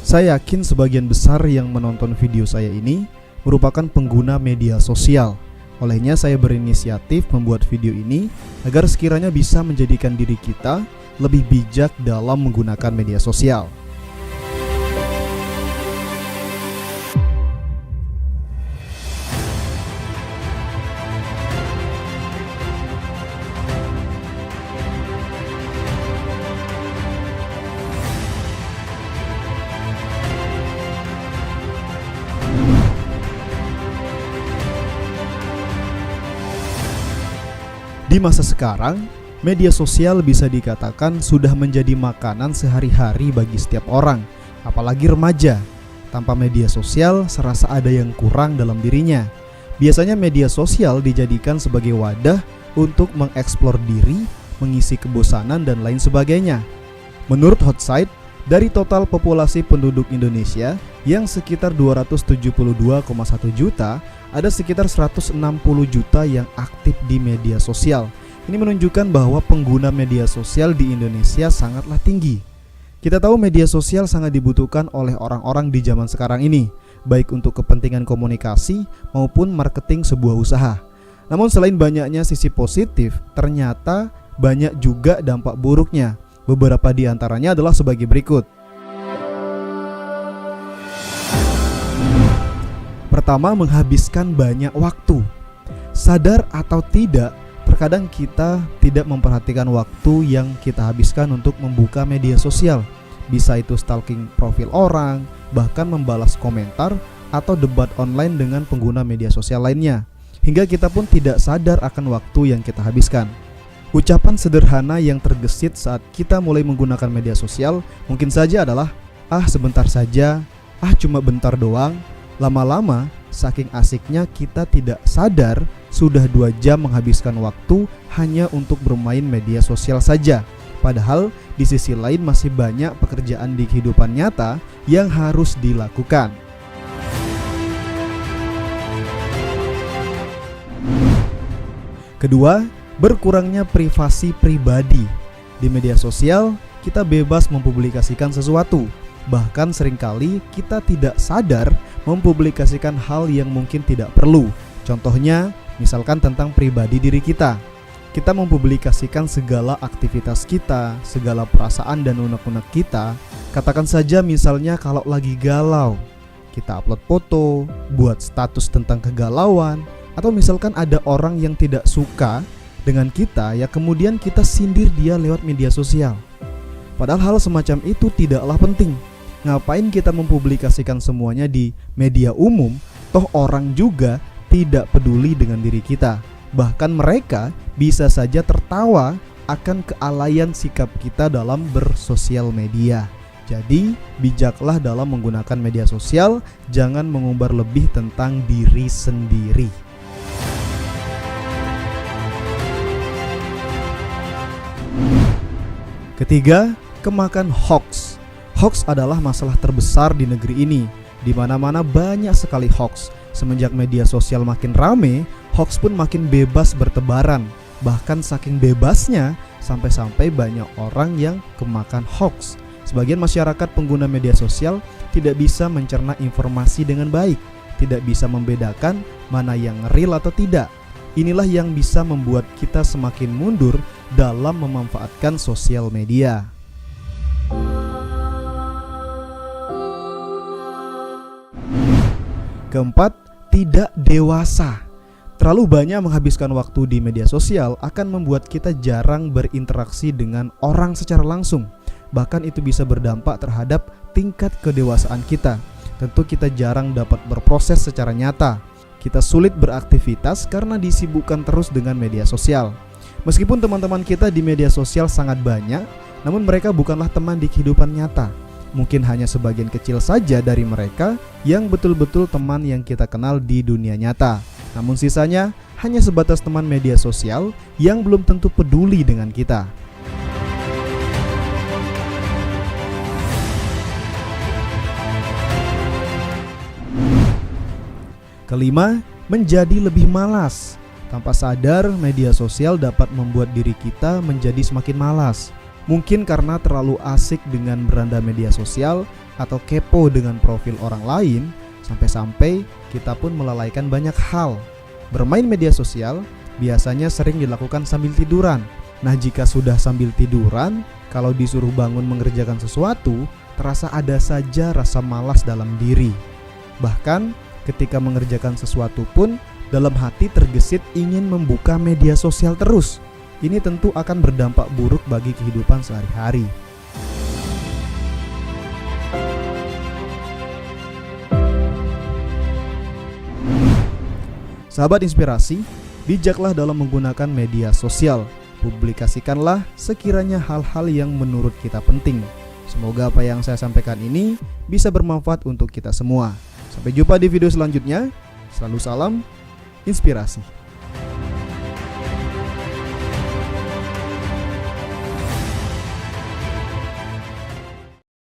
Saya yakin sebagian besar yang menonton video saya ini merupakan pengguna media sosial. Olehnya saya berinisiatif membuat video ini agar sekiranya bisa menjadikan diri kita lebih bijak dalam menggunakan media sosial. Di masa sekarang, media sosial bisa dikatakan sudah menjadi makanan sehari-hari bagi setiap orang, apalagi remaja. Tanpa media sosial, serasa ada yang kurang dalam dirinya. Biasanya media sosial dijadikan sebagai wadah untuk mengeksplor diri, mengisi kebosanan, dan lain sebagainya. Menurut Hotsite, dari total populasi penduduk Indonesia yang sekitar 272,1 juta, ada sekitar 160 juta yang aktif di media sosial. Ini menunjukkan bahwa pengguna media sosial di Indonesia sangatlah tinggi. Kita tahu media sosial sangat dibutuhkan oleh orang-orang di zaman sekarang ini, baik untuk kepentingan komunikasi maupun marketing sebuah usaha. Namun selain banyaknya sisi positif, ternyata banyak juga dampak buruknya. Beberapa di antaranya adalah sebagai berikut. Pertama, menghabiskan banyak waktu. Sadar atau tidak, terkadang kita tidak memperhatikan waktu yang kita habiskan untuk membuka media sosial. Bisa itu stalking profil orang, bahkan membalas komentar atau debat online dengan pengguna media sosial lainnya. Hingga kita pun tidak sadar akan waktu yang kita habiskan. Ucapan sederhana yang tergesit saat kita mulai menggunakan media sosial mungkin saja adalah, sebentar saja, cuma bentar doang. Lama-lama, saking asiknya kita tidak sadar sudah 2 jam menghabiskan waktu hanya untuk bermain media sosial saja. Padahal di sisi lain masih banyak pekerjaan di kehidupan nyata yang harus dilakukan. Kedua, berkurangnya privasi pribadi. Di media sosial, kita bebas mempublikasikan sesuatu. Bahkan seringkali kita tidak sadar mempublikasikan hal yang mungkin tidak perlu. Contohnya, misalkan tentang pribadi diri kita. Kita mempublikasikan segala aktivitas kita, segala perasaan dan unek-unek kita. Katakan saja misalnya kalau lagi galau, kita upload foto, buat status tentang kegalauan. Atau misalkan ada orang yang tidak suka dengan kita, ya kemudian kita sindir dia lewat media sosial. Padahal hal semacam itu tidaklah penting. Ngapain kita mempublikasikan semuanya di media umum? Toh orang juga tidak peduli dengan diri kita. Bahkan mereka bisa saja tertawa akan kealayan sikap kita dalam bersosial media. Jadi bijaklah dalam menggunakan media sosial, jangan mengumbar lebih tentang diri sendiri. Ketiga, kemakan hoax. Hoax adalah masalah terbesar di negeri ini. Di mana-mana banyak sekali hoax. Semenjak media sosial makin rame, hoax pun makin bebas bertebaran. Bahkan saking bebasnya, sampai-sampai banyak orang yang kemakan hoax. Sebagian masyarakat pengguna media sosial tidak bisa mencerna informasi dengan baik, tidak bisa membedakan mana yang real atau tidak. Inilah yang bisa membuat kita semakin mundur dalam memanfaatkan sosial media. Keempat, tidak dewasa. Terlalu banyak menghabiskan waktu di media sosial akan membuat kita jarang berinteraksi dengan orang secara langsung. Bahkan itu bisa berdampak terhadap tingkat kedewasaan kita. Tentu kita jarang dapat berproses secara nyata. Kita sulit beraktivitas karena disibukkan terus dengan media sosial. Meskipun teman-teman kita di media sosial sangat banyak, namun mereka bukanlah teman di kehidupan nyata. Mungkin hanya sebagian kecil saja dari mereka yang betul-betul teman yang kita kenal di dunia nyata. Namun sisanya hanya sebatas teman media sosial yang belum tentu peduli dengan kita. Kelima, menjadi lebih malas. Tanpa sadar, media sosial dapat membuat diri kita menjadi semakin malas. Mungkin karena terlalu asik dengan beranda media sosial atau kepo dengan profil orang lain, sampai-sampai kita pun melalaikan banyak hal. Bermain media sosial biasanya sering dilakukan sambil tiduran. Nah, jika sudah sambil tiduran, kalau disuruh bangun mengerjakan sesuatu, terasa ada saja rasa malas dalam diri. Bahkan ketika mengerjakan sesuatu pun, dalam hati tergesit ingin membuka media sosial terus. Ini tentu akan berdampak buruk bagi kehidupan sehari-hari. Sahabat inspirasi, bijaklah dalam menggunakan media sosial. Publikasikanlah sekiranya hal-hal yang menurut kita penting. Semoga apa yang saya sampaikan ini bisa bermanfaat untuk kita semua. Sampai jumpa di video selanjutnya. Selalu salam inspirasi.